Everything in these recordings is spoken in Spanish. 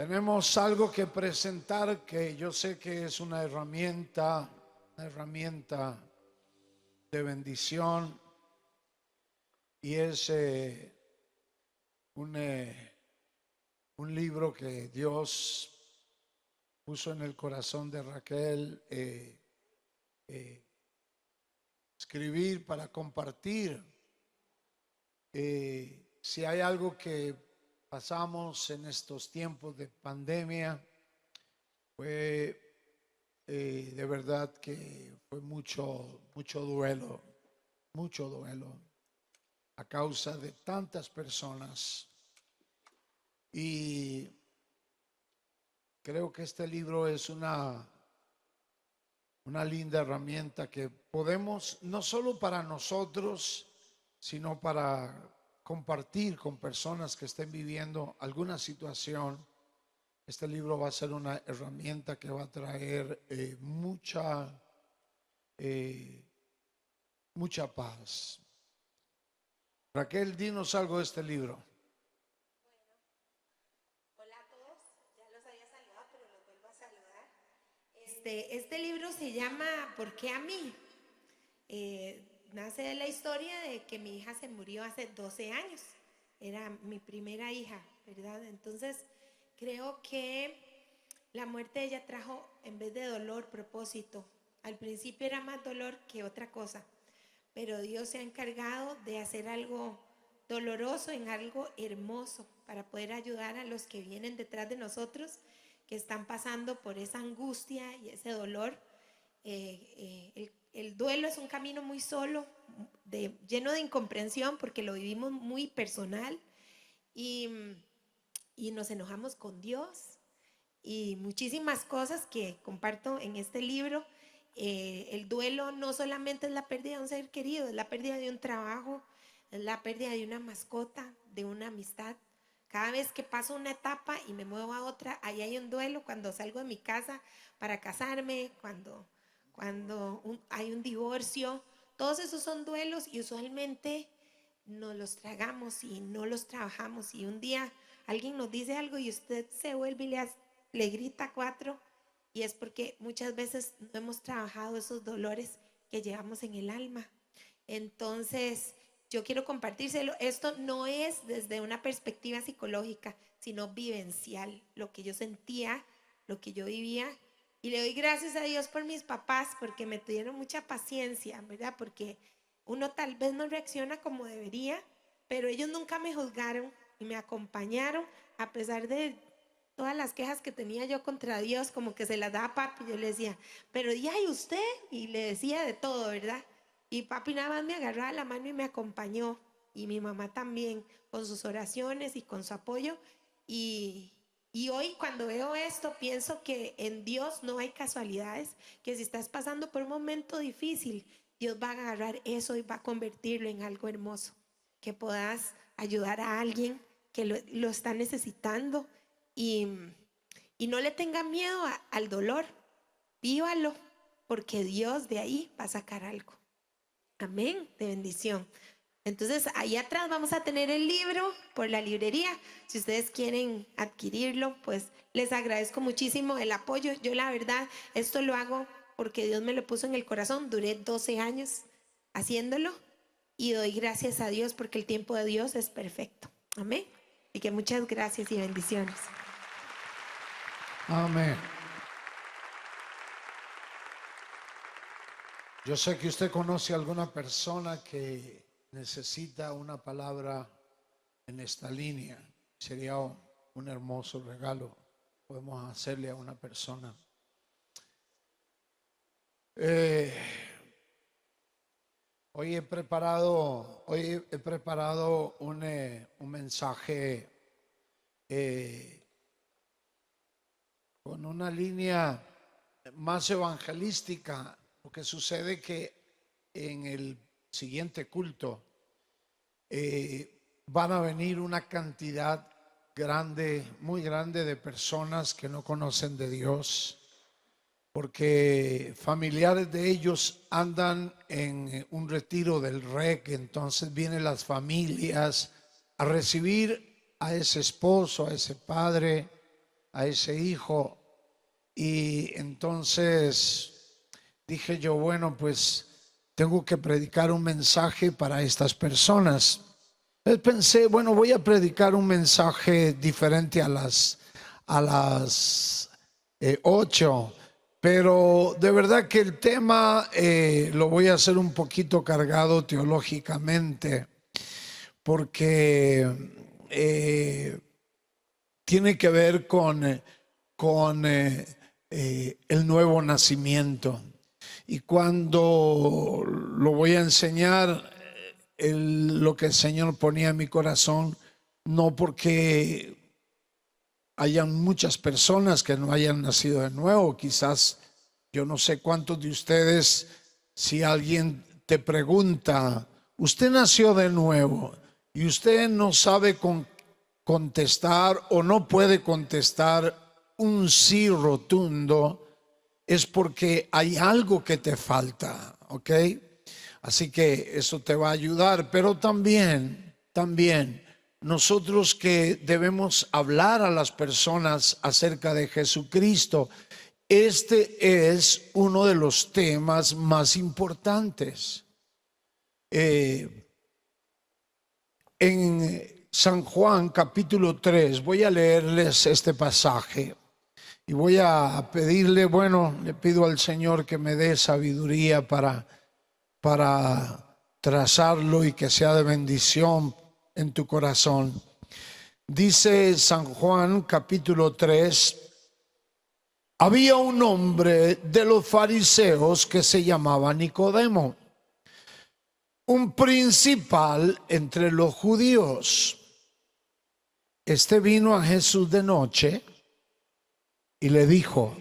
Tenemos algo que presentar que yo sé que es una herramienta de bendición y es un libro que Dios puso en el corazón de Raquel escribir para compartir. Si hay algo que pasamos en estos tiempos de pandemia, fue de verdad que fue mucho duelo a causa de tantas personas. Y creo que este libro es una linda herramienta que podemos, no solo para nosotros, sino para compartir con personas que estén viviendo alguna situación. Este libro va a ser una herramienta que va a traer mucha paz. Raquel, dinos algo de este libro. Hola a todos, ya los había saludado, pero los vuelvo a saludar. Este libro se llama ¿Por qué a mí? Nace de la historia de que mi hija se murió hace 12 años. Era mi primera hija, ¿verdad? Entonces, creo que la muerte de ella trajo, en vez de dolor, propósito. Al principio era más dolor que otra cosa, pero Dios se ha encargado de hacer algo doloroso en algo hermoso para poder ayudar a los que vienen detrás de nosotros, que están pasando por esa angustia y ese dolor. El duelo es un camino muy solo, lleno de incomprensión, porque lo vivimos muy personal y, y nos enojamos con Dios y muchísimas cosas que comparto en este libro. El duelo no solamente es la pérdida de un ser querido, es la pérdida de un trabajo, es la pérdida de una mascota, de una amistad. Cada vez que paso una etapa y me muevo a otra, ahí hay un duelo. Cuando salgo de mi casa para casarme, cuando hay un divorcio, todos esos son duelos y usualmente nos los tragamos y no los trabajamos. Y un día alguien nos dice algo y usted se vuelve y le grita 4, y es porque muchas veces no hemos trabajado esos dolores que llevamos en el alma. Entonces, yo quiero compartírselo. Esto no es desde una perspectiva psicológica, sino vivencial, lo que yo sentía, lo que yo vivía. Y le doy gracias a Dios por mis papás, porque me tuvieron mucha paciencia, ¿verdad? Porque uno tal vez no reacciona como debería, pero ellos nunca me juzgaron y me acompañaron a pesar de todas las quejas que tenía yo contra Dios, como que se las daba a papi. Yo le decía, pero ya, ¿y usted? Y le decía de todo, ¿verdad? Y papi nada más me agarraba la mano y me acompañó. Y mi mamá también, con sus oraciones y con su apoyo. Y hoy cuando veo esto, pienso que en Dios no hay casualidades, que si estás pasando por un momento difícil, Dios va a agarrar eso y va a convertirlo en algo hermoso. Que puedas ayudar a alguien que lo está necesitando y, y no le tenga miedo al dolor. Vívalo, porque Dios de ahí va a sacar algo. Amén, de bendición. Entonces, ahí atrás vamos a tener el libro por la librería. Si ustedes quieren adquirirlo, pues les agradezco muchísimo el apoyo. Yo la verdad, esto lo hago porque Dios me lo puso en el corazón. Duré 12 años haciéndolo y doy gracias a Dios porque el tiempo de Dios es perfecto. Amén. Y que muchas gracias y bendiciones. Amén. Yo sé que usted conoce a alguna persona que necesita una palabra en esta línea. Sería un hermoso regalo. Podemos hacerle a una persona. Hoy he preparado un mensaje con una línea más evangelística. Lo que sucede que en el siguiente culto van a venir una cantidad grande, muy grande de personas que no conocen de Dios, porque familiares de ellos andan en un retiro del REC. Entonces vienen las familias a recibir a ese esposo, a ese padre, a ese hijo. Y entonces dije yo, bueno, pues tengo que predicar un mensaje para estas personas. Entonces pensé, bueno, voy a predicar un mensaje diferente a las 8, pero de verdad que el tema lo voy a hacer un poquito cargado teológicamente, porque tiene que ver con el nuevo nacimiento. Y cuando lo voy a enseñar, lo que el Señor ponía en mi corazón, no porque hayan muchas personas que no hayan nacido de nuevo, quizás yo no sé cuántos de ustedes, si alguien te pregunta, ¿usted nació de nuevo? Y usted no sabe contestar o no puede contestar un sí rotundo, es porque hay algo que te falta, ¿ok? Así que eso te va a ayudar, pero también nosotros que debemos hablar a las personas acerca de Jesucristo, este es uno de los temas más importantes. En San Juan capítulo 3, voy a leerles este pasaje y voy a pedirle, bueno, le pido al Señor que me dé sabiduría para trazarlo y que sea de bendición en tu corazón. Dice San Juan capítulo 3, había un hombre de los fariseos que se llamaba Nicodemo, un principal entre los judíos. Este vino a Jesús de noche y le dijo,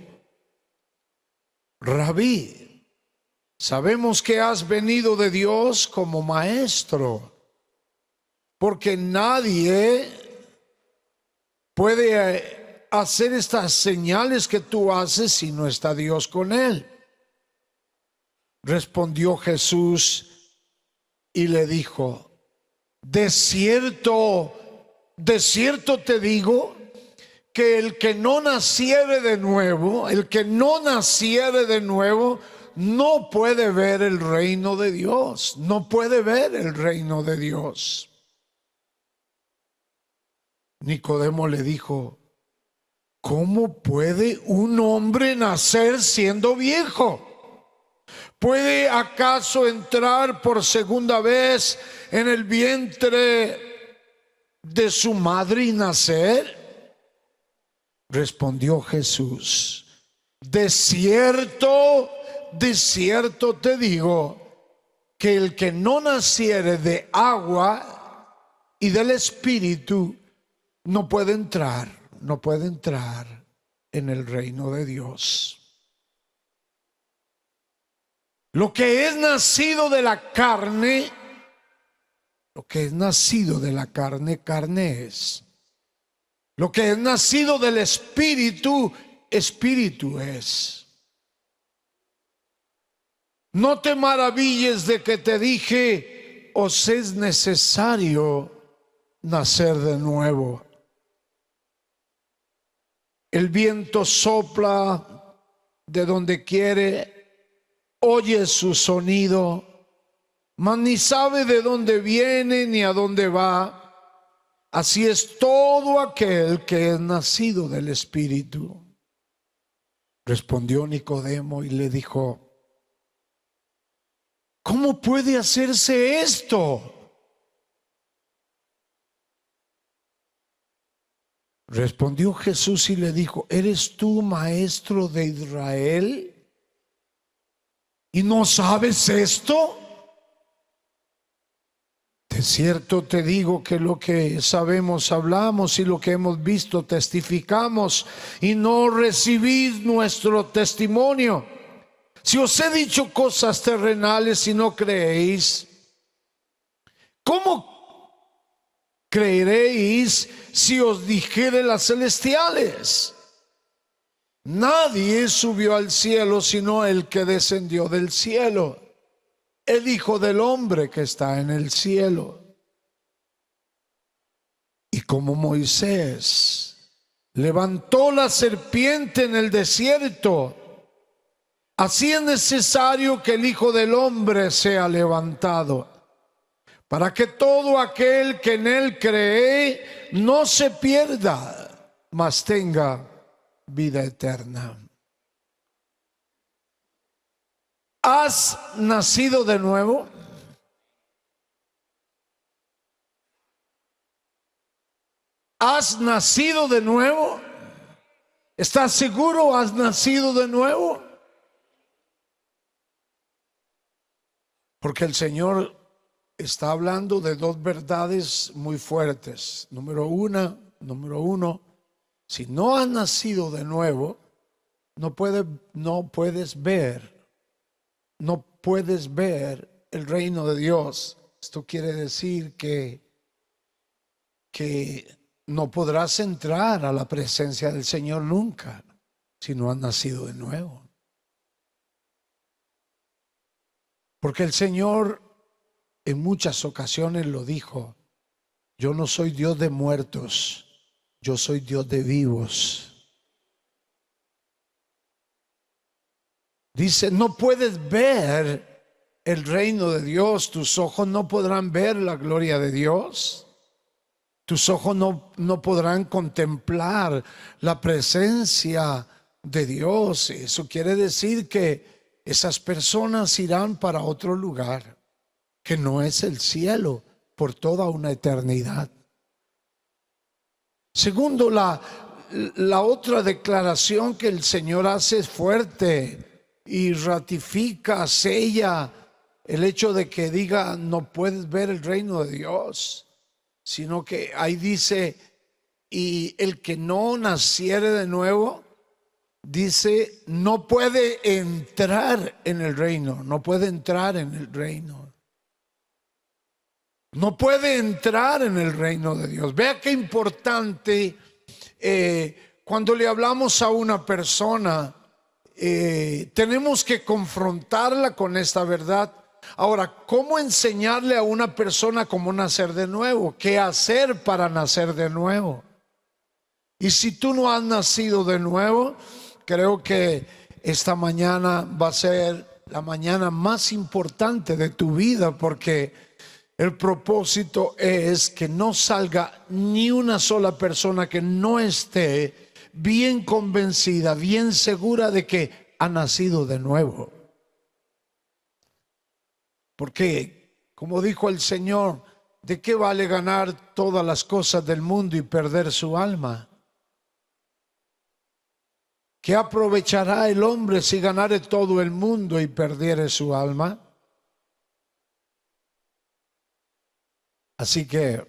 Rabí, sabemos que has venido de Dios como maestro, porque nadie puede hacer estas señales que tú haces si no está Dios con él. Respondió Jesús y le dijo, de cierto te digo que el que no naciere de nuevo, no puede ver el reino de Dios, no puede ver el reino de Dios. Nicodemo le dijo, ¿cómo puede un hombre nacer siendo viejo? ¿Puede acaso entrar por segunda vez en el vientre de su madre y nacer? Respondió Jesús, de cierto te digo, que el que no naciere de agua y del Espíritu no puede entrar en el reino de Dios. Lo que es nacido de la carne, carne es. Lo que es nacido del Espíritu, Espíritu es. No te maravilles de que te dije, os es necesario nacer de nuevo. El viento sopla de donde quiere, oye su sonido, mas ni sabe de dónde viene ni a dónde va. Así es todo aquel que es nacido del Espíritu. Respondió Nicodemo y le dijo, ¿cómo puede hacerse esto? Respondió Jesús y le dijo, ¿eres tú maestro de Israel y no sabes esto? De cierto te digo que lo que sabemos hablamos y lo que hemos visto testificamos y no recibís nuestro testimonio. Si os he dicho cosas terrenales y no creéis, ¿cómo creeréis si os dijere las celestiales? Nadie subió al cielo sino el que descendió del cielo, el Hijo del Hombre que está en el cielo. Y como Moisés levantó la serpiente en el desierto, así es necesario que el Hijo del Hombre sea levantado, para que todo aquel que en él cree no se pierda, mas tenga vida eterna. ¿Has nacido de nuevo? ¿Has nacido de nuevo? ¿Estás seguro? ¿Has nacido de nuevo? Porque el Señor está hablando de dos verdades muy fuertes. Número uno, si no has nacido de nuevo, no puedes ver el reino de Dios. Esto quiere decir que no podrás entrar a la presencia del Señor nunca si no has nacido de nuevo. Porque el Señor en muchas ocasiones lo dijo: yo no soy Dios de muertos, yo soy Dios de vivos. Dice, no puedes ver el reino de Dios, tus ojos no podrán ver la gloria de Dios, tus ojos no podrán contemplar la presencia de Dios. Eso quiere decir que esas personas irán para otro lugar, que no es el cielo, por toda una eternidad. Segundo, la otra declaración que el Señor hace es fuerte y ratifica, sella el hecho de que diga no puedes ver el reino de Dios, sino que ahí dice, y el que no naciere de nuevo, dice, no puede entrar en el reino, no puede entrar en el reino. No puede entrar en el reino de Dios. Vea qué importante cuando le hablamos a una persona, tenemos que confrontarla con esta verdad. Ahora, ¿cómo enseñarle a una persona cómo nacer de nuevo? ¿Qué hacer para nacer de nuevo? Y si tú no has nacido de nuevo, creo que esta mañana va a ser la mañana más importante de tu vida, porque el propósito es que no salga ni una sola persona que no esté bien convencida, bien segura de que ha nacido de nuevo. Porque, como dijo el Señor, ¿de qué vale ganar todas las cosas del mundo y perder su alma? ¿Qué aprovechará el hombre si ganare todo el mundo y perdiere su alma? Así que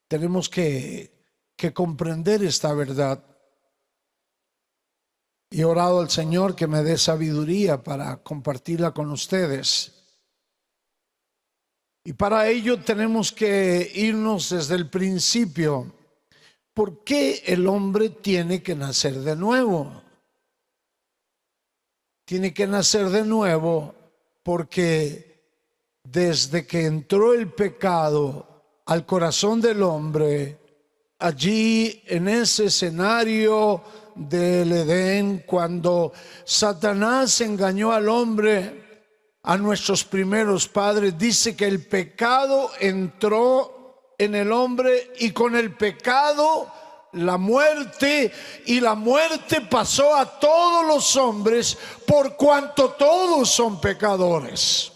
tenemos que comprender esta verdad. Y he orado al Señor que me dé sabiduría para compartirla con ustedes. Y para ello tenemos que irnos desde el principio. ¿Por qué el hombre tiene que nacer de nuevo? Tiene que nacer de nuevo porque desde que entró el pecado al corazón del hombre, allí en ese escenario del Edén, cuando Satanás engañó al hombre, a nuestros primeros padres, dice que el pecado entró en el hombre y con el pecado la muerte, y la muerte pasó a todos los hombres por cuanto todos son pecadores.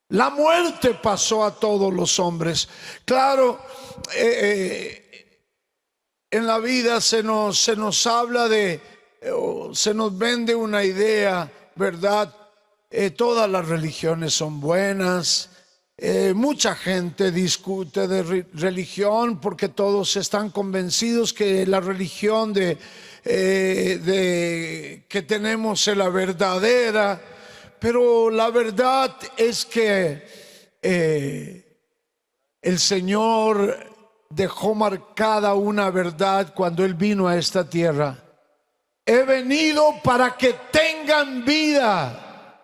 La muerte pasó a todos los hombres. Claro, en la vida se nos habla se nos vende una idea, ¿verdad? Todas las religiones son buenas. Mucha gente discute de religión porque todos están convencidos que la religión que tenemos es la verdadera. Pero la verdad es que el Señor dejó marcada una verdad cuando Él vino a esta tierra. He venido para que tengan vida.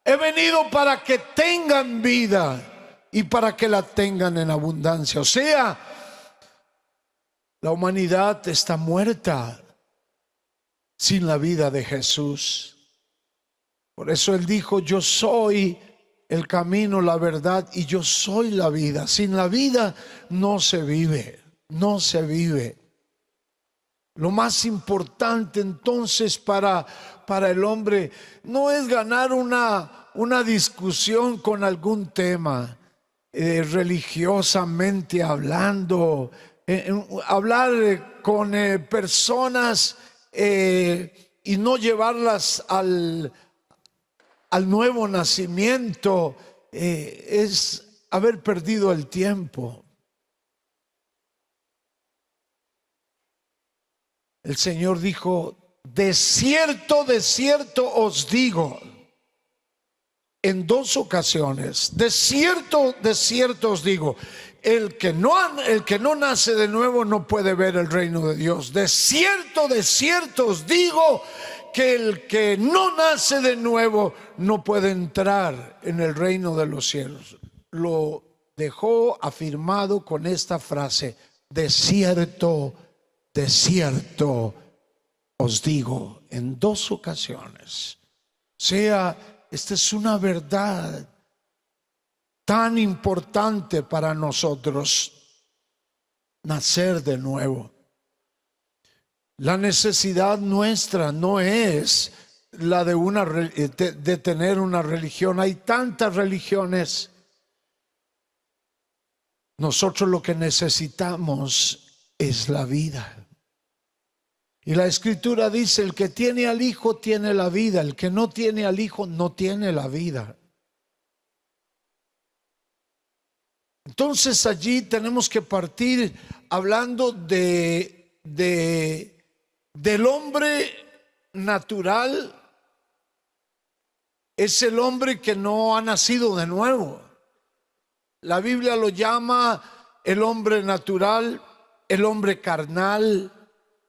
He venido para que tengan vida y para que la tengan en abundancia. O sea, La humanidad está muerta sin la vida de Jesús. Por eso Él dijo: yo soy el camino, la verdad y yo soy la vida. Sin la vida no se vive, no se vive. Lo más importante entonces para el hombre no es ganar una discusión con algún tema, religiosamente hablando, hablar con personas y no llevarlas al nuevo nacimiento, es haber perdido el tiempo. El Señor dijo: de cierto os digo, en 2 ocasiones, de cierto os digo, el que no nace de nuevo no puede ver el reino de Dios. De cierto os digo que el que no nace de nuevo no puede entrar en el reino de los cielos. Lo dejó afirmado con esta frase: de cierto os digo, en 2 ocasiones. O sea, esta es una verdad tan importante para nosotros, nacer de nuevo. La necesidad nuestra no es la de tener una religión. Hay tantas religiones. Nosotros lo que necesitamos es la vida. Y la Escritura dice: el que tiene al Hijo tiene la vida, el que no tiene al Hijo no tiene la vida. Entonces allí tenemos que partir hablando del hombre natural. Es el hombre que no ha nacido de nuevo. La Biblia lo llama el hombre natural, el hombre carnal,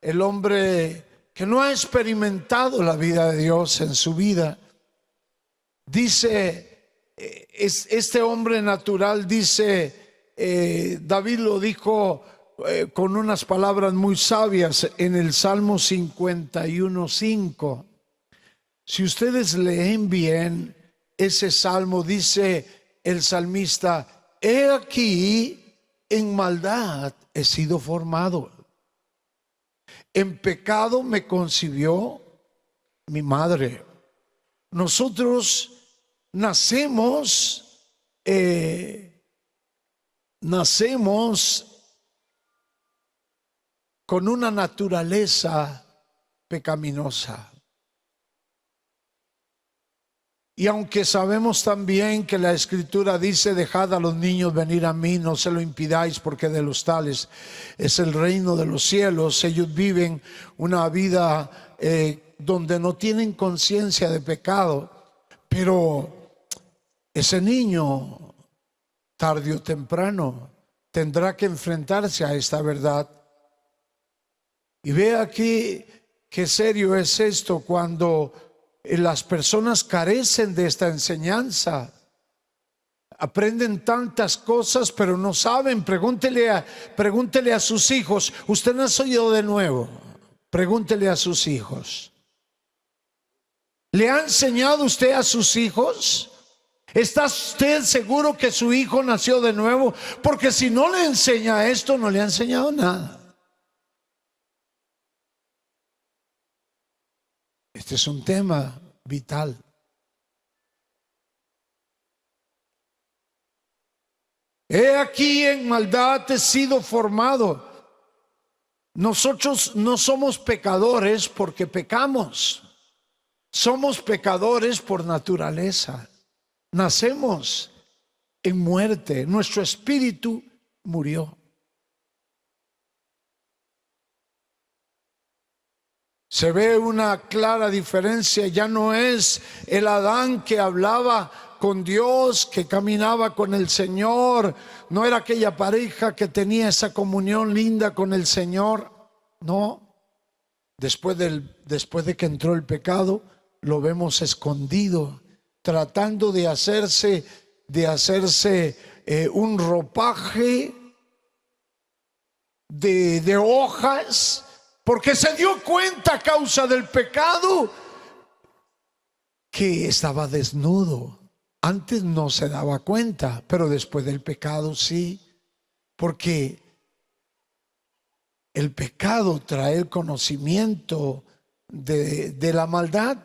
el hombre que no ha experimentado la vida de Dios en su vida. Dice, este hombre natural, dice, David lo dijo con unas palabras muy sabias en el Salmo 51:5. Si ustedes leen bien ese salmo, dice el salmista: he aquí, en maldad he sido formado, en pecado me concibió mi madre. Nosotros nacemos con una naturaleza pecaminosa. Y aunque sabemos también que la Escritura dice: dejad a los niños venir a mí, no se lo impidáis, porque de los tales es el reino de los cielos. Ellos viven una vida donde no tienen conciencia de pecado. Pero ese niño, tarde o temprano, tendrá que enfrentarse a esta verdad. Y ve aquí qué serio es esto cuando las personas carecen de esta enseñanza. Aprenden tantas cosas, pero no saben. Pregúntele a sus hijos: ¿usted nació de nuevo? Pregúntele a sus hijos. ¿Le ha enseñado usted a sus hijos? ¿Está usted seguro que su hijo nació de nuevo? Porque si no le enseña esto, no le ha enseñado nada. Este es un tema vital. He aquí, en maldad he sido formado. Nosotros no somos pecadores porque pecamos. Somos pecadores por naturaleza. Nacemos en muerte. Nuestro espíritu murió. Se ve una clara diferencia. Ya no es el Adán que hablaba con Dios, que caminaba con el Señor. No era aquella pareja que tenía esa comunión linda con el Señor. No. Después de que entró el pecado, lo vemos escondido, tratando de hacerse un ropaje de hojas, porque se dio cuenta a causa del pecado que estaba desnudo. Antes no se daba cuenta, pero después del pecado sí, porque el pecado trae el conocimiento de la maldad.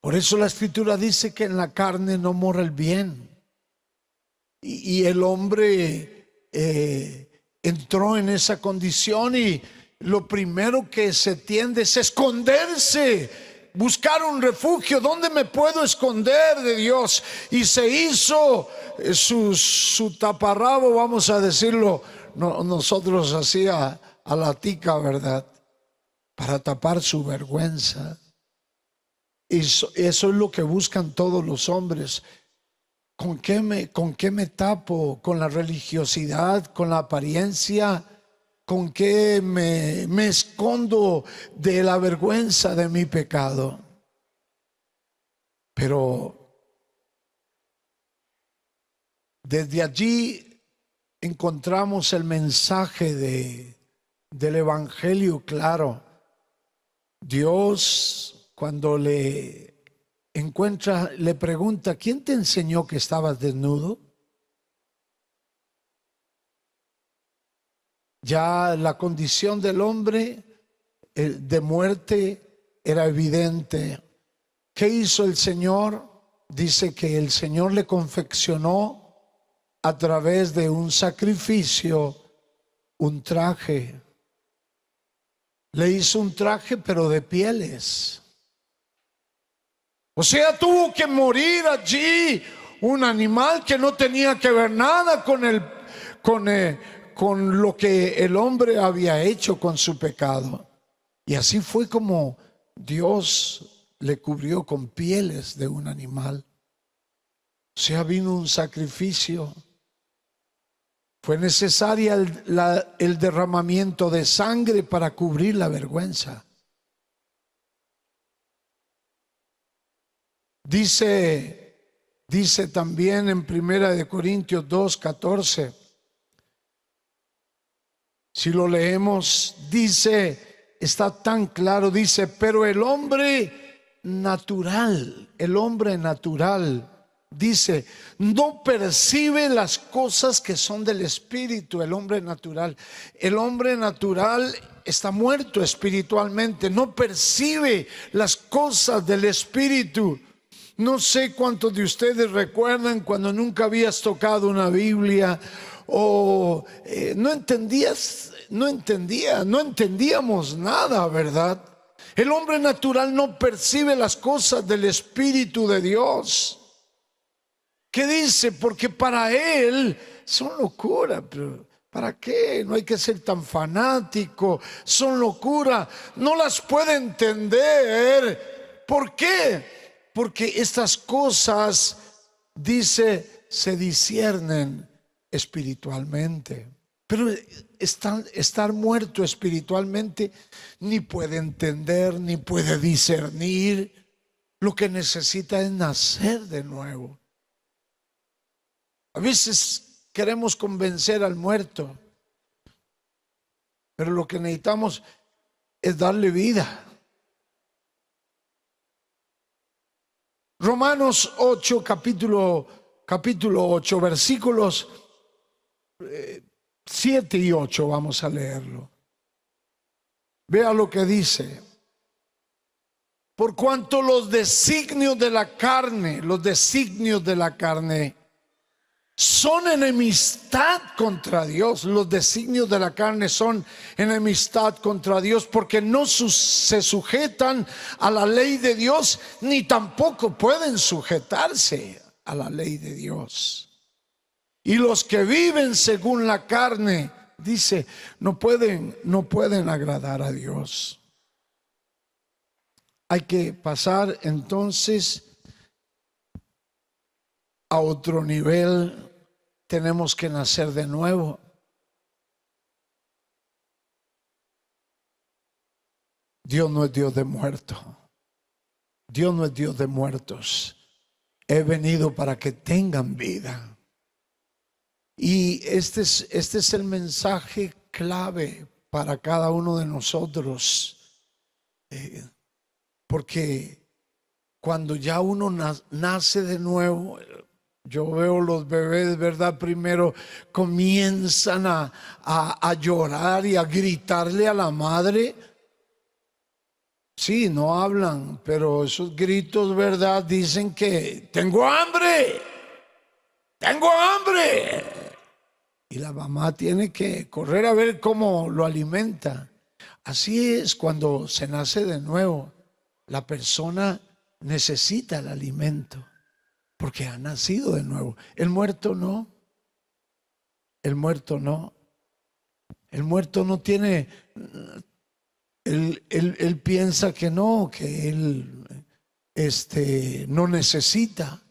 Por eso la Escritura dice que en la carne no mora el bien. Y el hombre entró en esa condición y lo primero que se tiende es esconderse, buscar un refugio. ¿Dónde me puedo esconder de Dios? Y se hizo su taparrabo, vamos a decirlo nosotros así a la tica, ¿verdad? Para tapar su vergüenza. Eso es lo que buscan todos los hombres. ¿Con qué me tapo? ¿Con la religiosidad? ¿Con la apariencia? ¿Con qué me escondo de la vergüenza de mi pecado? Pero desde allí encontramos el mensaje del Evangelio claro. Dios, cuando le encuentra, le pregunta: ¿quién te enseñó que estabas desnudo? Ya la condición del hombre de muerte era evidente. ¿Qué hizo el Señor? Dice que el Señor le confeccionó a través de un sacrificio un traje. Le hizo un traje, pero de pieles. O sea, tuvo que morir allí un animal que no tenía que ver nada con lo que el hombre había hecho con su pecado. Y así fue como Dios le cubrió con pieles de un animal. O sea, vino un sacrificio. Fue necesaria el derramamiento de sangre para cubrir la vergüenza. Dice también en 1 Corintios 2:14, si lo leemos, dice, está tan claro, dice: pero el hombre natural, dice, no percibe las cosas que son del Espíritu. El hombre natural está muerto espiritualmente, no percibe las cosas del Espíritu. No sé cuántos de ustedes recuerdan cuando nunca habías tocado una Biblia o no entendíamos nada, ¿verdad? El hombre natural no percibe las cosas del Espíritu de Dios. ¿Qué dice? Porque para él son locura. Pero ¿para qué? No hay que ser tan fanático. Son locura. No las puede entender. ¿Por qué? Porque estas cosas, dice, se disciernen espiritualmente. Pero estar muerto espiritualmente ni puede entender, ni puede discernir. Lo que necesita es nacer de nuevo. A veces queremos convencer al muerto, pero lo que necesitamos es darle vida. Romanos 8, capítulo 8, versículos 7 y 8, vamos a leerlo. Vea lo que dice: por cuanto los designios de la carne son enemistad contra Dios. Los designios de la carne son enemistad contra Dios, porque no se sujetan a la ley de Dios, ni tampoco pueden sujetarse a la ley de Dios. Y los que viven según la carne, dice, no pueden agradar a Dios. Hay que pasar entonces a otro nivel. Tenemos que nacer de nuevo. Dios no es Dios de muertos. Dios no es Dios de muertos. He venido para que tengan vida Y este es el mensaje clave para cada uno de nosotros, porque cuando ya uno nace de nuevo, yo veo los bebés, ¿verdad? Primero comienzan a llorar y a gritarle a la madre. Sí, no hablan, pero esos gritos, ¿verdad? Dicen que tengo hambre, tengo hambre. Y la mamá tiene que correr a ver cómo lo alimenta. Así es cuando se nace de nuevo. La persona necesita el alimento porque ha nacido de nuevo. El muerto no. El muerto no. El muerto no tiene... Él piensa que no, que él no necesita.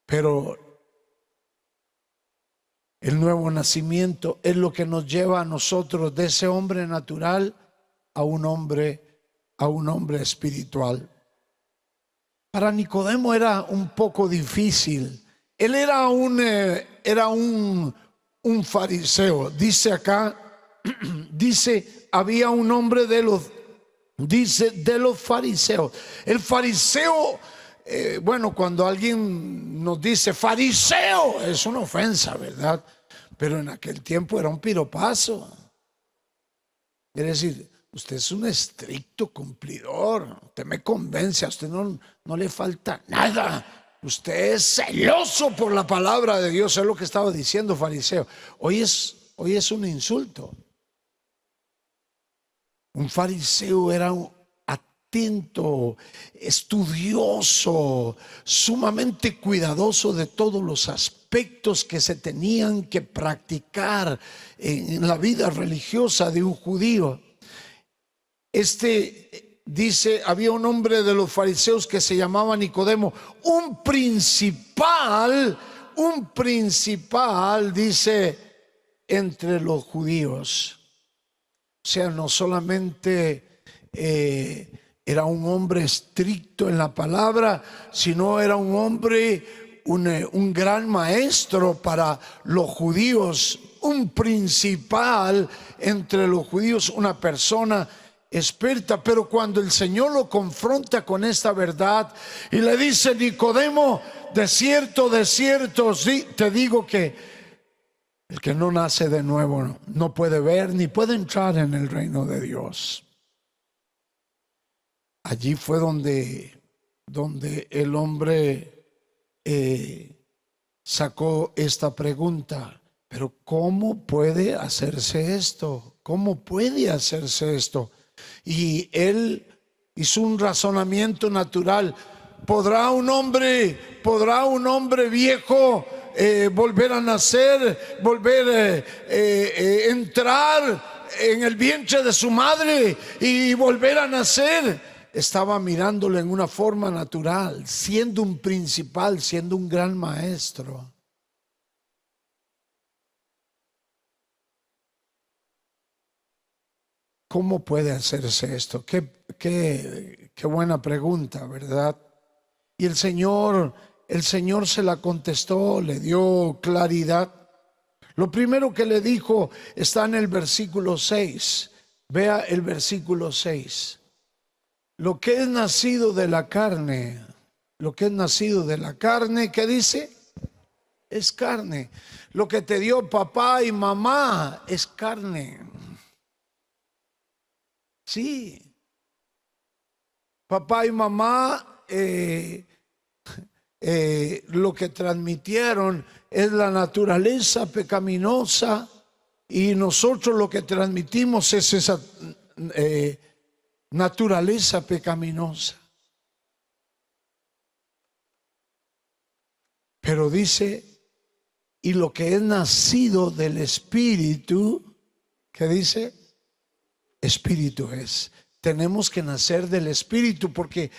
Pero el nuevo nacimiento es lo que nos lleva a nosotros de ese hombre natural a un hombre espiritual. Para Nicodemo era un poco difícil. Él era un fariseo. Dice acá, dice, había un hombre de los fariseos. El fariseo, bueno, cuando alguien nos dice fariseo, es una ofensa, ¿verdad? Pero en aquel tiempo era un piropazo. Es decir, usted es un estricto cumplidor, usted me convence, a usted no le falta nada, usted es celoso por la palabra de Dios, es lo que estaba diciendo fariseo. Hoy es un insulto. Un fariseo era atento, estudioso, sumamente cuidadoso de todos los aspectos que se tenían que practicar en la vida religiosa de un judío. Dice, había un hombre de los fariseos que se llamaba Nicodemo, un principal, dice, entre los judíos. O sea, no solamente era un hombre estricto en la palabra, sino era un hombre, un gran maestro para los judíos, un principal entre los judíos, una persona experta. Pero cuando el Señor lo confronta con esta verdad y le dice, Nicodemo, de cierto, sí, te digo que el que no nace de nuevo no puede ver ni puede entrar en el reino de Dios. Allí fue donde el hombre sacó esta pregunta. Pero ¿cómo puede hacerse esto? ¿Cómo puede hacerse esto? Y él hizo un razonamiento natural. ¿Podrá un hombre viejo volver a nacer, entrar en el vientre de su madre y volver a nacer? Estaba mirándolo en una forma natural, siendo un principal, siendo un gran maestro. ¿Cómo puede hacerse esto? Qué buena pregunta, ¿verdad? Y el Señor se la contestó, le dio claridad. Lo primero que le dijo está en el versículo 6. Vea el versículo 6. Lo que es nacido de la carne, ¿qué dice? Es carne. Lo que te dio papá y mamá es carne. Sí. Papá y mamá lo que transmitieron es la naturaleza pecaminosa, y nosotros lo que transmitimos es esa naturaleza pecaminosa. Pero dice, y lo que es nacido del Espíritu, ¿qué dice? Espíritu es. Tenemos que nacer del Espíritu, porque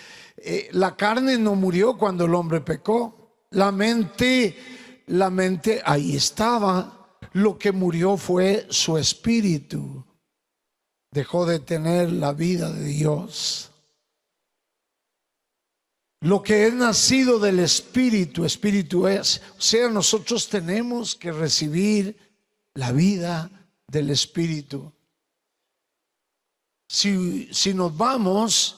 la carne no murió cuando el hombre pecó. La mente ahí estaba. Lo que murió fue su espíritu. Dejó de tener la vida de Dios. Lo que es nacido del Espíritu, Espíritu es. O sea, nosotros tenemos que recibir la vida del Espíritu. Si nos vamos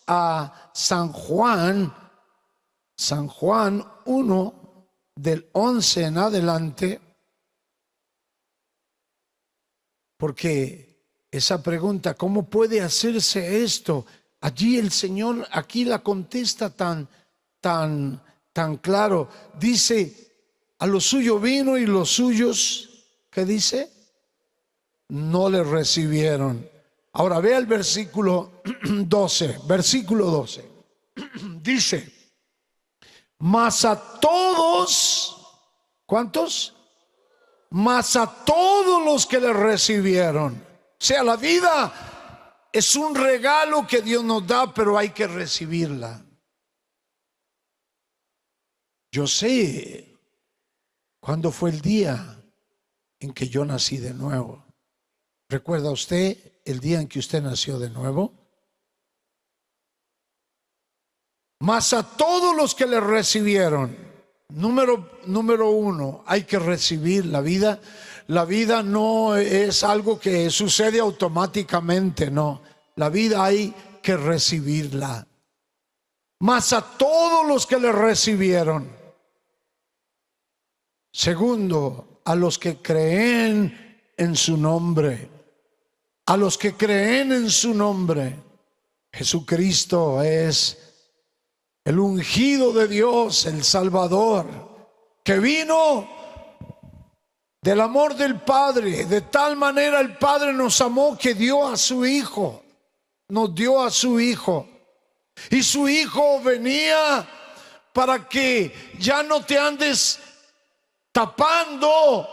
a San Juan 1, del 11 en adelante, porque esa pregunta, ¿cómo puede hacerse esto? Allí el Señor, aquí la contesta tan claro. Dice, a lo suyo vino y los suyos, ¿qué dice? No le recibieron. Ahora vea el versículo 12, versículo 12. Dice, mas a todos, ¿cuántos? Mas a todos los que le recibieron. O sea, la vida es un regalo que Dios nos da, pero hay que recibirla. Yo sé cuándo fue el día en que yo nací de nuevo. ¿Recuerda usted el día en que usted nació de nuevo? Mas a todos los que le recibieron, número uno, hay que recibir la vida. La vida no es algo que sucede automáticamente, no. La vida hay que recibirla. Mas a todos los que le recibieron. Segundo, a los que creen en su nombre. A los que creen en su nombre. Jesucristo es el ungido de Dios, el Salvador, que vino del amor del Padre. De tal manera el Padre nos amó que dio a su Hijo, nos dio a su Hijo. Y su Hijo venía para que ya no te andes tapando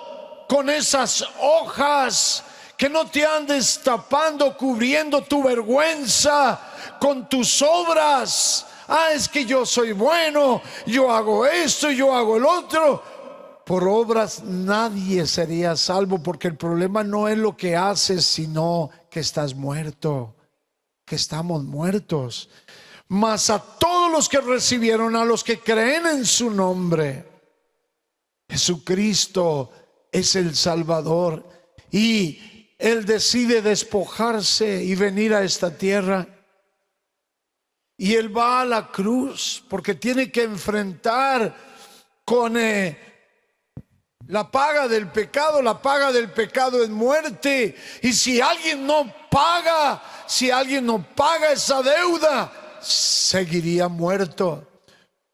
con esas hojas, que no te andes tapando, cubriendo tu vergüenza con tus obras. Es que yo soy bueno, yo hago esto, yo hago el otro. Por obras nadie sería salvo, porque el problema no es lo que haces, sino que estás muerto, que estamos muertos. Mas a todos los que recibieron, a los que creen en su nombre, Jesucristo es el Salvador, y Él decide despojarse y venir a esta tierra. Y Él va a la cruz porque tiene que enfrentar con la paga del pecado. La paga del pecado es muerte. Y si alguien no paga esa deuda, seguiría muerto.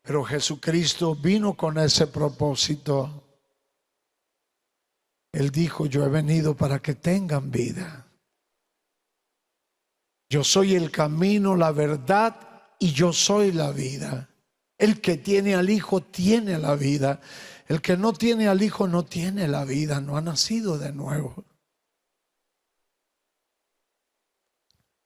Pero Jesucristo vino con ese propósito. Él dijo, yo he venido para que tengan vida. Yo soy el camino, la verdad y yo soy la vida. El que tiene al Hijo tiene la vida. El que no tiene al Hijo no tiene la vida, no ha nacido de nuevo.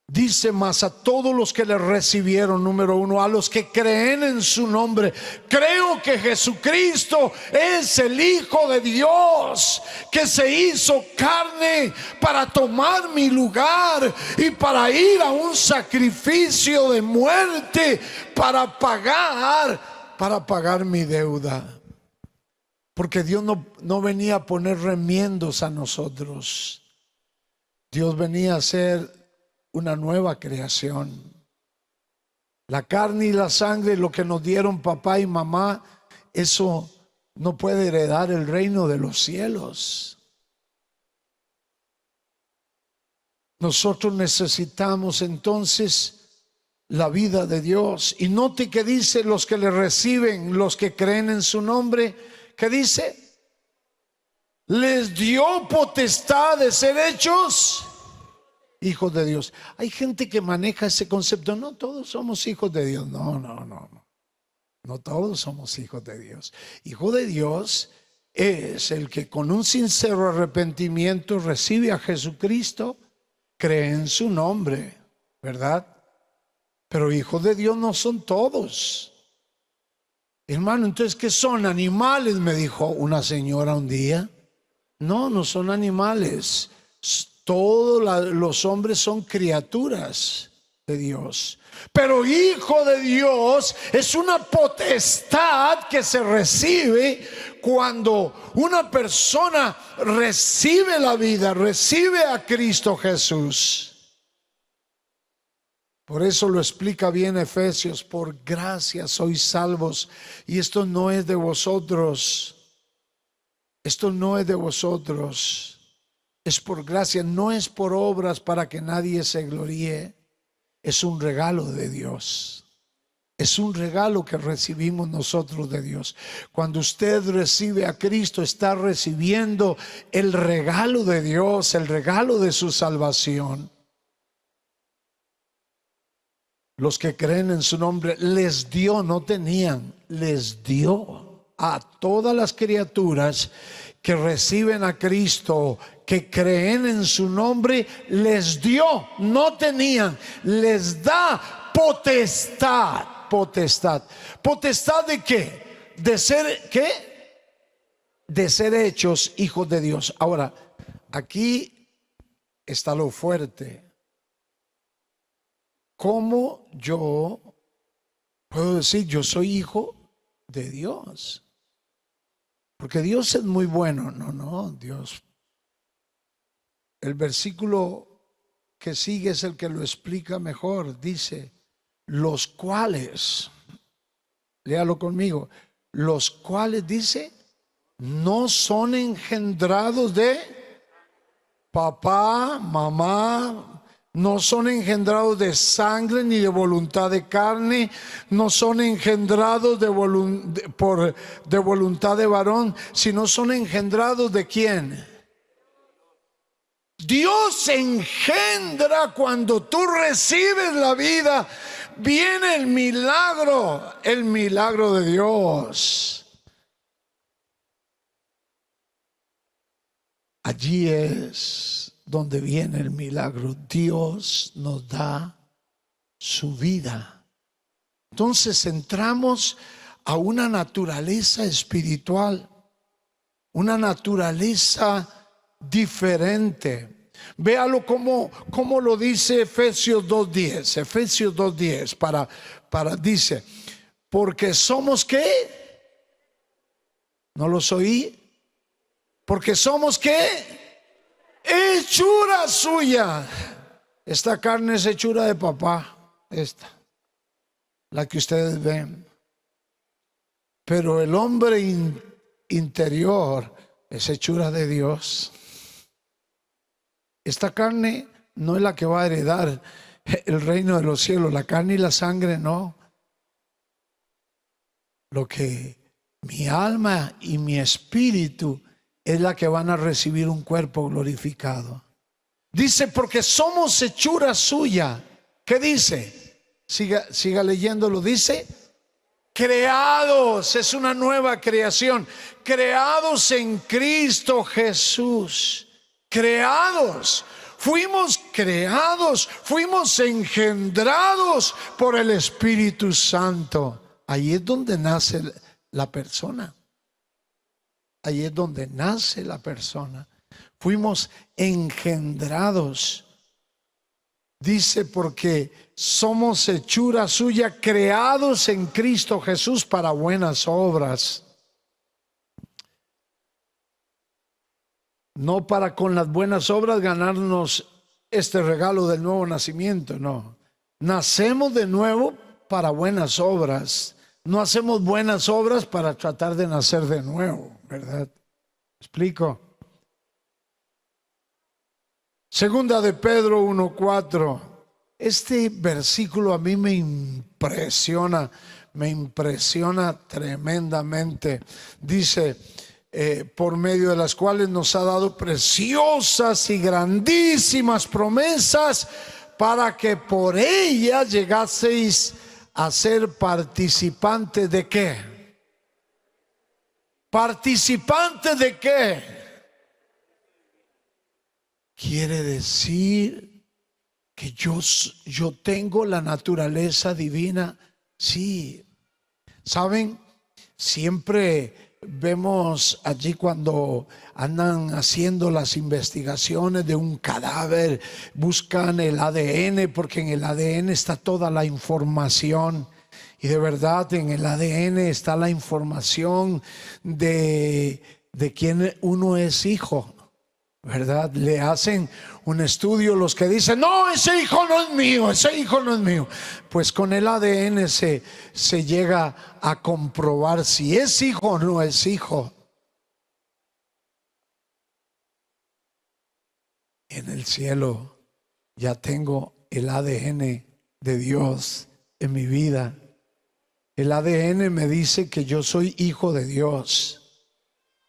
Dice, más a todos los que le recibieron, número uno, a los que creen en su nombre. Creo que Jesucristo es el Hijo de Dios, que se hizo carne para tomar mi lugar y para ir a un sacrificio de muerte para pagar mi deuda. Porque Dios no venía a poner remiendos a nosotros. Dios venía a hacer una nueva creación. La carne y la sangre, lo que nos dieron papá y mamá, eso no puede heredar el reino de los cielos. Nosotros necesitamos entonces la vida de Dios. Y note que dice los que le reciben, los que creen en su nombre, ¿qué dice? Les dio potestad de ser hechos hijos de Dios. Hay gente que maneja ese concepto. No todos somos hijos de Dios. No todos somos hijos de Dios. Hijo de Dios es el que con un sincero arrepentimiento recibe a Jesucristo, cree en su nombre, ¿verdad? Pero hijos de Dios no son todos. Hermano, entonces, ¿qué son? ¿Animales?, me dijo una señora un día. No son animales. Todos los hombres son criaturas. de Dios. Pero hijo de Dios es una potestad que se recibe cuando una persona recibe la vida, recibe a Cristo Jesús. Por eso lo explica bien Efesios: por gracia sois salvos. Y esto no es de vosotros. Esto no es de vosotros. Es por gracia, no es por obras para que nadie se gloríe. Es un regalo de Dios. Es un regalo que recibimos nosotros de Dios. Cuando usted recibe a Cristo, está recibiendo el regalo de Dios, el regalo de su salvación. Los que creen en su nombre, les dio, no tenían, les dio a todas las criaturas que reciben a Cristo, que creen en su nombre, les dio, no tenían, les da potestad. Potestad. ¿Potestad de qué? De ser, ¿qué? De ser hechos hijos de Dios. Ahora, aquí está lo fuerte. ¿Cómo yo puedo decir yo soy hijo de Dios? Porque Dios es muy bueno. No, Dios. El versículo que sigue es el que lo explica mejor. Dice: los cuales, léalo conmigo, los cuales, dice, no son engendrados de papá, mamá, no son engendrados de sangre ni de voluntad de carne, no son engendrados de voluntad de varón, sino son engendrados de ¿quién? Dios engendra. Cuando tú recibes la vida, viene el milagro de Dios. Allí es donde viene el milagro. Dios nos da su vida. Entonces entramos a una naturaleza espiritual, una naturaleza diferente. Véalo como lo dice Efesios 2:10. Efesios 2:10 dice: porque somos ¿qué? ¿No los oí? Porque somos ¿qué? Hechura suya. Esta carne es hechura de papá, esta, la que ustedes ven. Pero el hombre interior es hechura de Dios. Esta carne no es la que va a heredar el reino de los cielos. La carne y la sangre no. Lo que mi alma y mi espíritu es la que van a recibir un cuerpo glorificado. Dice: porque somos hechura suya. ¿Qué dice? Siga leyéndolo. Dice: creados, es una nueva creación, creados en Cristo Jesús. Creados, fuimos creados, fuimos engendrados por el Espíritu Santo. Ahí es donde nace la persona. Ahí es donde nace la persona. Fuimos engendrados. Dice: porque somos hechura suya, creados en Cristo Jesús para buenas obras. No para con las buenas obras ganarnos este regalo del nuevo nacimiento, no. Nacemos de nuevo para buenas obras. No hacemos buenas obras para tratar de nacer de nuevo, ¿verdad? ¿Explico? Segunda de Pedro 1:4. Este versículo a mí me impresiona tremendamente. Dice: por medio de las cuales nos ha dado preciosas y grandísimas promesas, para que por ellas llegaseis a ser participantes de ¿qué? ¿Participantes de qué? Quiere decir que yo tengo la naturaleza divina. Sí, ¿saben? Siempre vemos allí cuando andan haciendo las investigaciones de un cadáver, buscan el ADN, porque en el ADN está toda la información. Y de verdad en el ADN está la información de quién uno es hijo, ¿verdad? Le hacen un estudio los que dicen, no, ese hijo no es mío, ese hijo no es mío. Pues con el ADN se llega a comprobar si es hijo o no es hijo. En el cielo ya tengo el ADN de Dios en mi vida. El ADN me dice que yo soy hijo de Dios.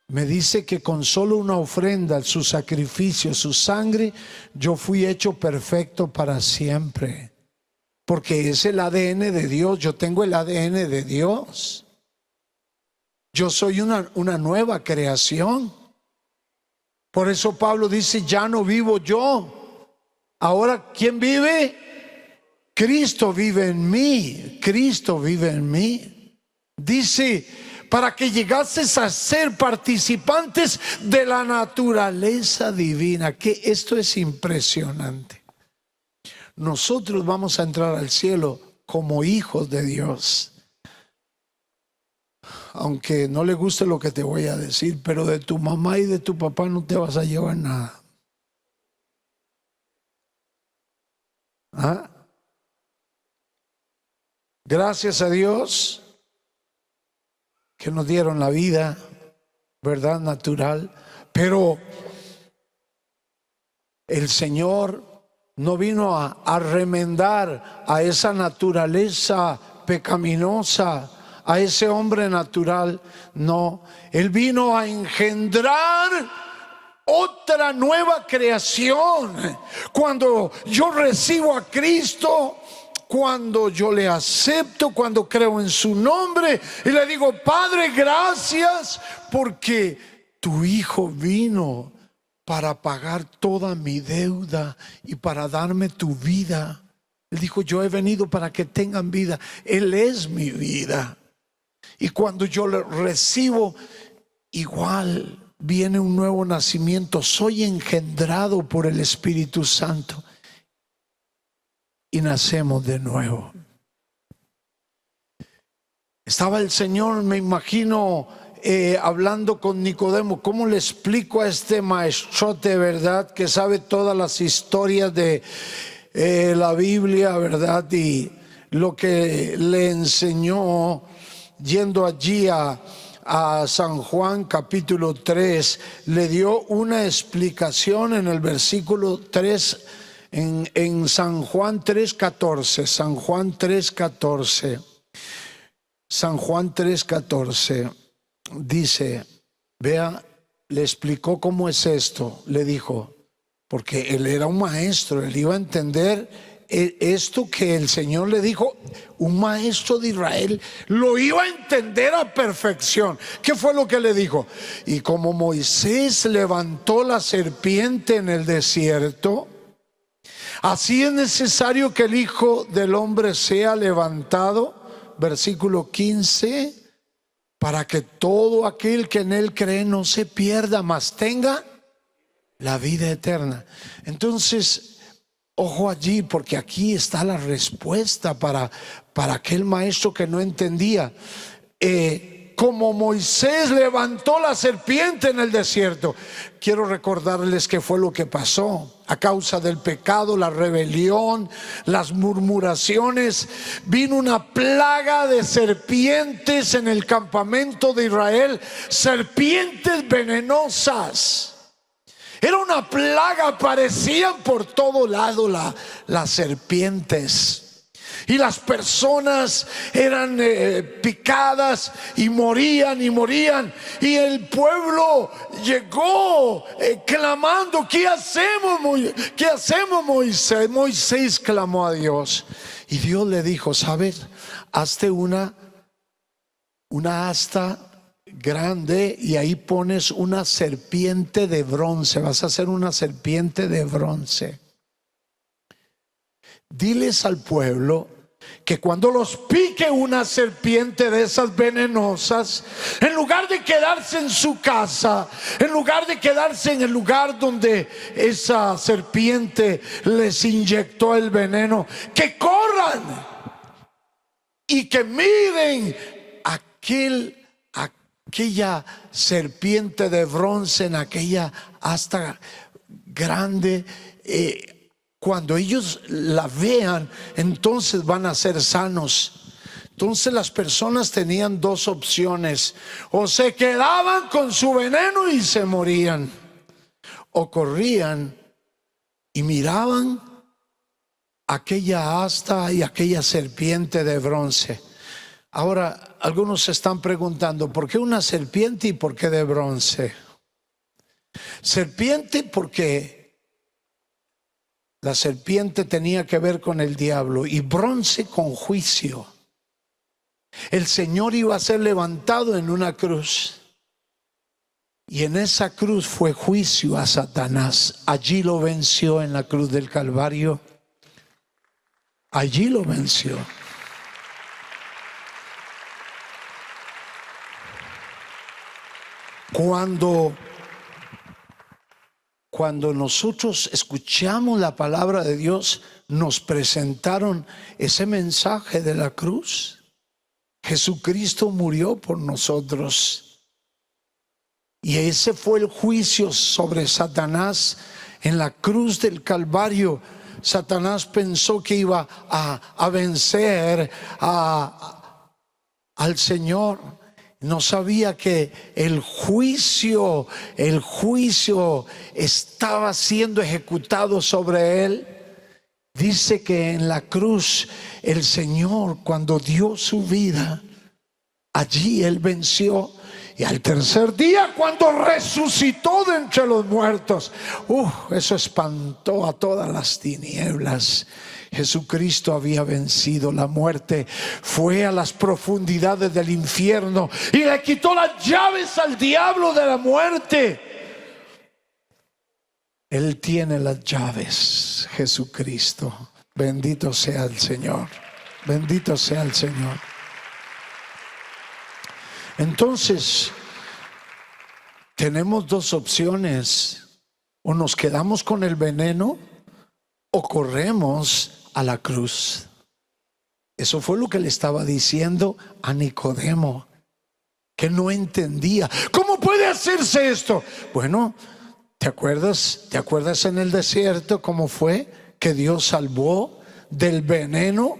Me dice que con solo una ofrenda, su sacrificio, su sangre, yo fui hecho perfecto para siempre. Porque es el ADN de Dios, yo tengo el ADN de Dios. Yo soy una nueva creación. Por eso Pablo dice, ya no vivo yo. Ahora, ¿quién vive? Cristo vive en mí, Cristo vive en mí. Dice, para que llegases a ser participantes de la naturaleza divina, que esto es impresionante. Nosotros vamos a entrar al cielo como hijos de Dios. Aunque no le guste lo que te voy a decir, pero de tu mamá y de tu papá no te vas a llevar nada. ¿Ah? Gracias a Dios que nos dieron la vida, verdad, natural, pero el Señor no vino a remendar a esa naturaleza pecaminosa, a ese hombre natural, no, Él vino a engendrar otra nueva creación. Cuando yo recibo a Cristo, cuando yo le acepto, cuando creo en su nombre y le digo, Padre, gracias porque tu Hijo vino para pagar toda mi deuda y para darme tu vida. Él dijo, yo he venido para que tengan vida. Él es mi vida. Y cuando yo le recibo, igual viene un nuevo nacimiento. Soy engendrado por el Espíritu Santo. Y nacemos de nuevo. Estaba el Señor, me imagino, hablando con Nicodemo. ¿Cómo le explico a este maestrote, verdad, que sabe todas las historias de la Biblia, verdad, y lo que le enseñó yendo allí a San Juan capítulo 3? Le dio una explicación en el versículo 3. En San Juan 3:14, San Juan 3:14, San Juan 3:14 dice, vea, le explicó cómo es esto, le dijo, porque él era un maestro, él iba a entender esto que el Señor le dijo, un maestro de Israel lo iba a entender a perfección. ¿Qué fue lo que le dijo? Y como Moisés levantó la serpiente en el desierto, así es necesario que el Hijo del Hombre sea levantado, versículo 15, para que todo aquel que en él cree no se pierda, mas tenga la vida eterna. Entonces, ojo allí, porque aquí está la respuesta para aquel maestro que no entendía. Como Moisés levantó la serpiente en el desierto. Quiero recordarles qué fue lo que pasó. A causa del pecado, la rebelión, las murmuraciones, vino una plaga de serpientes en el campamento de Israel. Serpientes venenosas. Era una plaga, aparecían por todo lado las serpientes. Y las personas eran picadas y morían y morían. Y el pueblo llegó clamando, ¿qué hacemos, Moisés? Moisés clamó a Dios. Y Dios le dijo, ¿sabes? Hazte una asta grande y ahí pones una serpiente de bronce. Vas a hacer una serpiente de bronce. Diles al pueblo que cuando los pique una serpiente de esas venenosas, en lugar de quedarse en su casa, en lugar de quedarse en el lugar donde esa serpiente les inyectó el veneno, que corran y que miren aquella serpiente de bronce, en aquella asta grande. Cuando ellos la vean, entonces van a ser sanos. Entonces las personas tenían dos opciones: o se quedaban con su veneno y se morían, o corrían y miraban aquella asta y aquella serpiente de bronce. Ahora, algunos se están preguntando, ¿por qué una serpiente y por qué de bronce? Serpiente porque la serpiente tenía que ver con el diablo, y bronce con juicio. El Señor iba a ser levantado en una cruz, y en esa cruz fue juicio a Satanás. Allí lo venció, en la cruz del Calvario. Allí lo venció. Cuando nosotros escuchamos la palabra de Dios, nos presentaron ese mensaje de la cruz. Jesucristo murió por nosotros, y ese fue el juicio sobre Satanás en la cruz del Calvario. Satanás pensó que iba a vencer al Señor. No sabía que el juicio estaba siendo ejecutado sobre él. Dice que en la cruz el Señor, cuando dio su vida, allí él venció. Y al tercer día, cuando resucitó de entre los muertos, eso espantó a todas las tinieblas. Jesucristo había vencido la muerte, fue a las profundidades del infierno y le quitó las llaves al diablo de la muerte. Él tiene las llaves, Jesucristo. Bendito sea el Señor. Bendito sea el Señor. Entonces, tenemos dos opciones: o nos quedamos con el veneno o corremos a la cruz. Eso fue lo que le estaba diciendo a Nicodemo, que no entendía. ¿Cómo puede hacerse esto? Bueno, ¿te acuerdas en el desierto cómo fue que Dios salvó del veneno?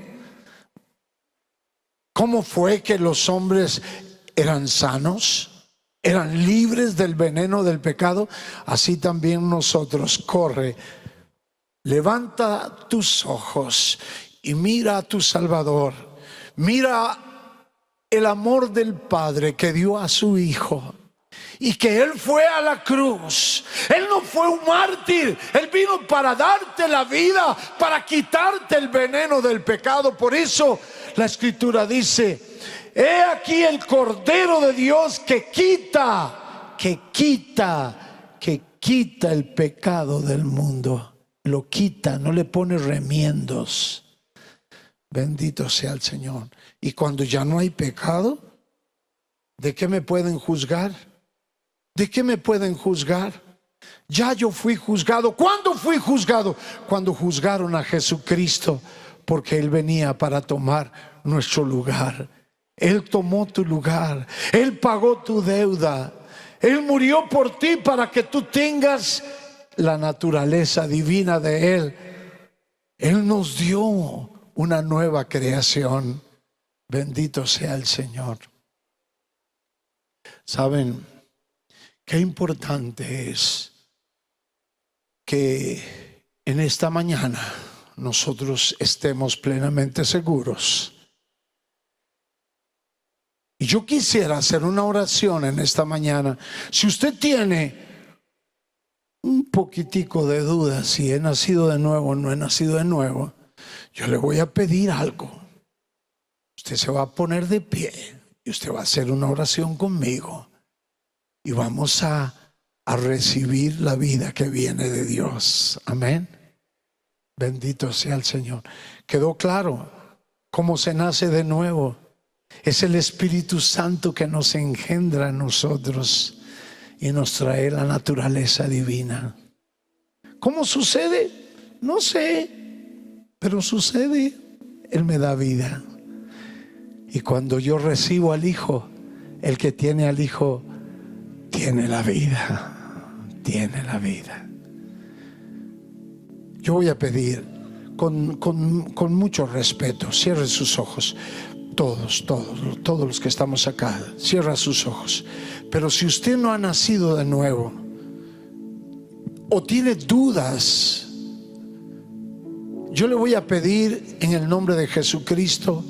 ¿Cómo fue que los hombres eran sanos? Eran libres del veneno del pecado. Así también nosotros. Corre, levanta tus ojos y mira a tu Salvador. Mira el amor del Padre que dio a su Hijo, y que Él fue a la cruz. Él no fue un mártir. Él vino para darte la vida, para quitarte el veneno del pecado. Por eso la Escritura dice: he aquí el Cordero de Dios que quita el pecado del mundo. Lo quita, no le pone remiendos. Bendito sea el Señor. Y cuando ya no hay pecado, ¿de qué me pueden juzgar? ¿De qué me pueden juzgar? Ya yo fui juzgado. ¿Cuándo fui juzgado? Cuando juzgaron a Jesucristo, porque Él venía para tomar nuestro lugar. Él tomó tu lugar. Él pagó tu deuda. Él murió por ti para que tú tengas la naturaleza divina de Él. Él nos dio una nueva creación. Bendito sea el Señor. ¿Saben qué importante es que en esta mañana nosotros estemos plenamente seguros? Y yo quisiera hacer una oración en esta mañana. Si usted tiene un poquitico de duda si he nacido de nuevo o no he nacido de nuevo, yo le voy a pedir algo. Usted se va a poner de pie y usted va a hacer una oración conmigo, y vamos a recibir la vida que viene de Dios. Amén. Bendito sea el Señor. ¿Quedó claro? ¿Cómo se nace de nuevo? Es el Espíritu Santo que nos engendra en nosotros y nos trae la naturaleza divina. ¿Cómo sucede? No sé, pero sucede. Él me da vida. Y cuando yo recibo al Hijo, el que tiene al Hijo tiene la vida. Tiene la vida. Yo voy a pedir con mucho respeto, cierre sus ojos. Todos los que estamos acá, cierra sus ojos. Pero si usted no ha nacido de nuevo o tiene dudas, yo le voy a pedir en el nombre de Jesucristo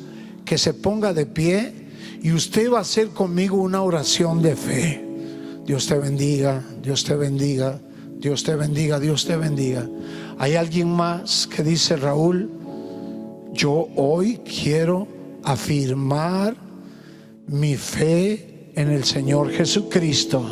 que se ponga de pie y usted va a hacer conmigo una oración de fe. Dios te bendiga, Dios te bendiga, Dios te bendiga, Dios te bendiga. ¿Hay alguien más que dice: Raúl, yo hoy quiero afirmar mi fe en el Señor Jesucristo?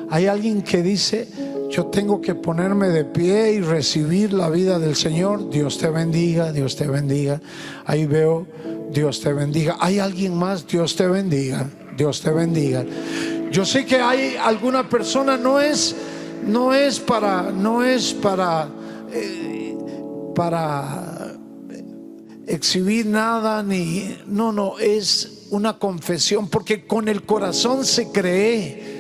¿Hay alguien que dice: yo tengo que ponerme de pie y recibir la vida del Señor? Dios te bendiga, Dios te bendiga. Ahí veo, Dios te bendiga. ¿Hay alguien más? Dios te bendiga, Dios te bendiga. Yo sé que hay alguna persona, no es para exhibir nada, no, es una confesión, porque con el corazón se cree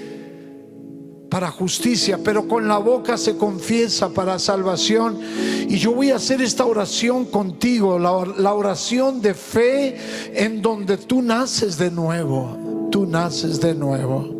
para justicia, pero con la boca se confiesa para salvación. Y yo voy a hacer esta oración contigo, la oración de fe, en donde tú naces de nuevo. Tú naces de nuevo.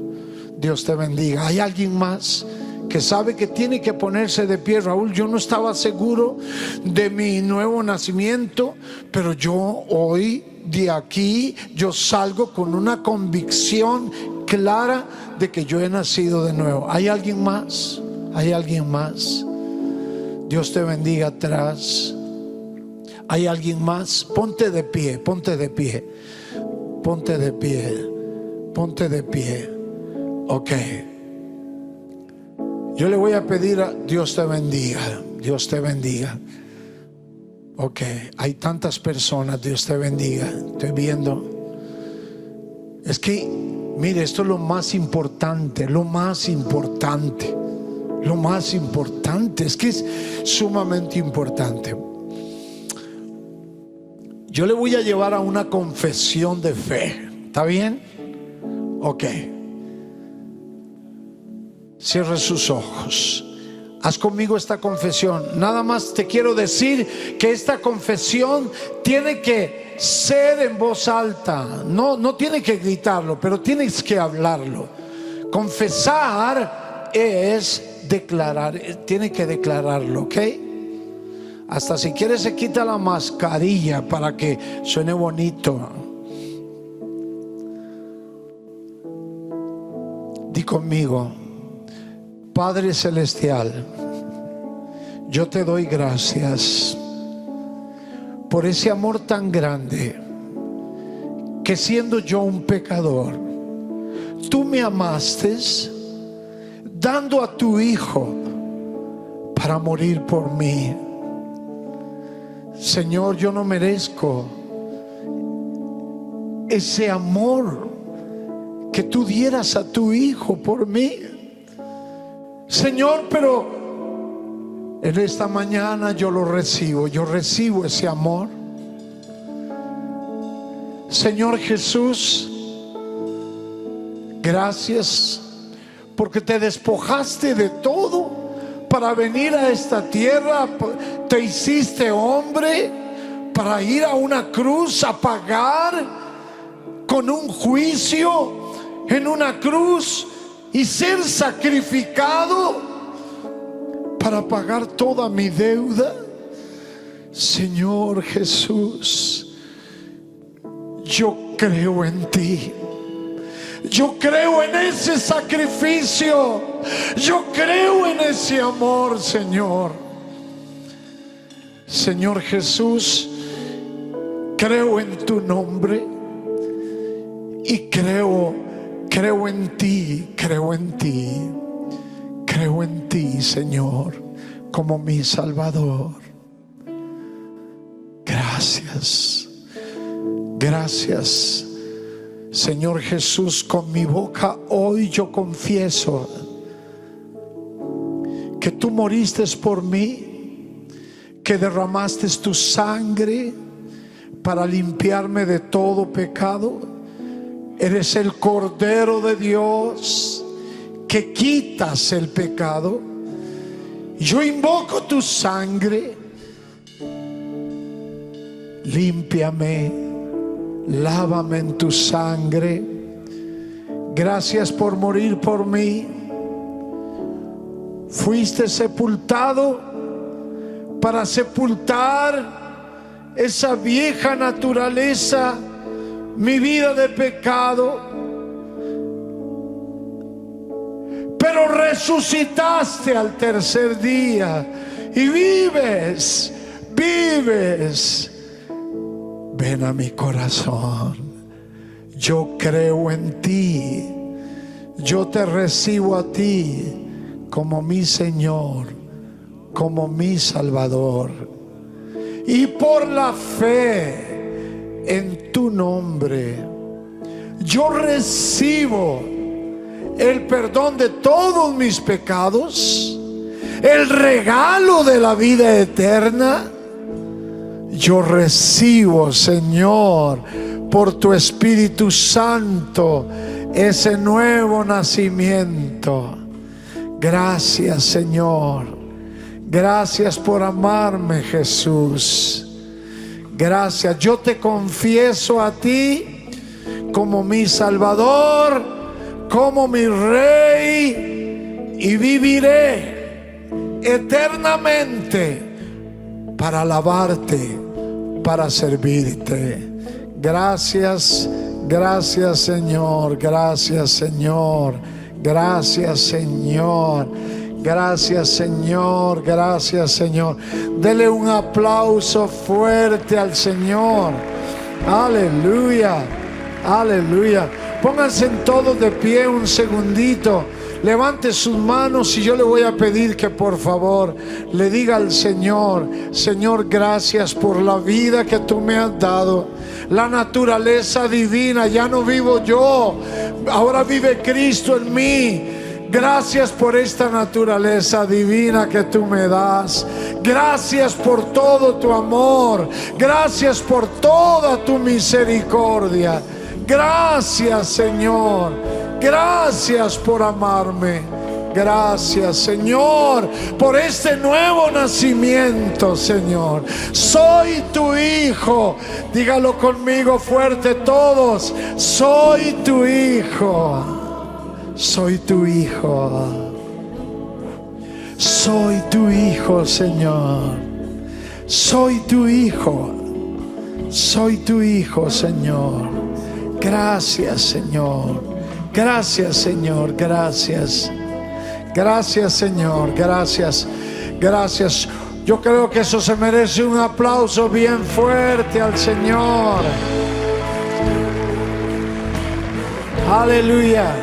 Dios te bendiga. ¿Hay alguien más que sabe que tiene que ponerse de pie? Raúl, yo no estaba seguro de mi nuevo nacimiento, pero yo hoy de aquí yo salgo con una convicción clara de que yo he nacido de nuevo. ¿Hay alguien más? ¿Hay alguien más? Dios te bendiga atrás. ¿Hay alguien más? Ponte de pie, ponte de pie, ponte de pie, ponte de pie. Ok. Yo le voy a pedir a Dios te bendiga, Dios te bendiga. Ok, hay tantas personas, Dios te bendiga. Estoy viendo. Es que, mire, esto es lo más importante, lo más importante. Lo más importante, es que es sumamente importante. Yo le voy a llevar a una confesión de fe. ¿Está bien? Ok. Cierre sus ojos. Haz conmigo esta confesión. Nada más te quiero decir que esta confesión tiene que ser en voz alta. No tiene que gritarlo, pero tienes que hablarlo. Confesar es declarar. Tiene que declararlo, ¿ok? Hasta si quieres se quita la mascarilla para que suene bonito. Di conmigo: Padre Celestial, yo te doy gracias por ese amor tan grande, que siendo yo un pecador, tú me amaste dando a tu Hijo para morir por mí. Señor, yo no merezco ese amor que tú dieras a tu Hijo por mí, Señor, pero en esta mañana yo lo recibo. Yo recibo ese amor. Señor Jesús, gracias porque te despojaste de todo para venir a esta tierra. Te hiciste hombre para ir a una cruz a pagar con un juicio en una cruz y ser sacrificado para pagar toda mi deuda. Señor Jesús, yo creo en ti. Yo creo en ese sacrificio. Yo creo en ese amor, Señor. Señor Jesús, creo en tu nombre y creo en ti, creo en ti, creo en ti, Señor, como mi Salvador. Gracias. Gracias, Señor Jesús. Con mi boca hoy yo confieso que tú moriste por mí, que derramaste tu sangre para limpiarme de todo pecado. Eres el Cordero de Dios que quitas el pecado. Yo invoco tu sangre. Límpiame, lávame en tu sangre. Gracias por morir por mí. Fuiste sepultado para sepultar esa vieja naturaleza, mi vida de pecado. Pero resucitaste al tercer día y vives, vives. Ven a mi corazón. Yo creo en ti. Yo te recibo a ti como mi Señor, como mi Salvador. Y por la fe en tu nombre, yo recibo el perdón de todos mis pecados, el regalo de la vida eterna. Yo recibo, Señor, por tu Espíritu Santo, ese nuevo nacimiento. Gracias, Señor. Gracias por amarme, Jesús. Gracias. Yo te confieso a ti como mi Salvador, como mi Rey, y viviré eternamente para alabarte, para servirte. Gracias, gracias, Señor. Gracias, Señor. Gracias, Señor. Gracias, Señor. Gracias, Señor. Dele un aplauso fuerte al Señor. Aleluya. Aleluya. Pónganse todos de pie un segundito. Levante sus manos y yo le voy a pedir que por favor le diga al Señor: Señor, gracias por la vida que tú me has dado, la naturaleza divina. Ya no vivo yo, ahora vive Cristo en mí. Gracias por esta naturaleza divina que tú me das. Gracias por todo tu amor. Gracias por toda tu misericordia. Gracias, Señor. Gracias por amarme. Gracias, Señor, por este nuevo nacimiento, Señor. Soy tu hijo. Dígalo conmigo fuerte todos. Soy tu hijo. Soy tu hijo. Soy tu hijo, Señor. Soy tu hijo. Soy tu hijo, Señor. Gracias, Señor. Gracias, Señor. Gracias. Gracias, Señor. Gracias. Gracias. Yo creo que eso se merece un aplauso bien fuerte al Señor. Aleluya.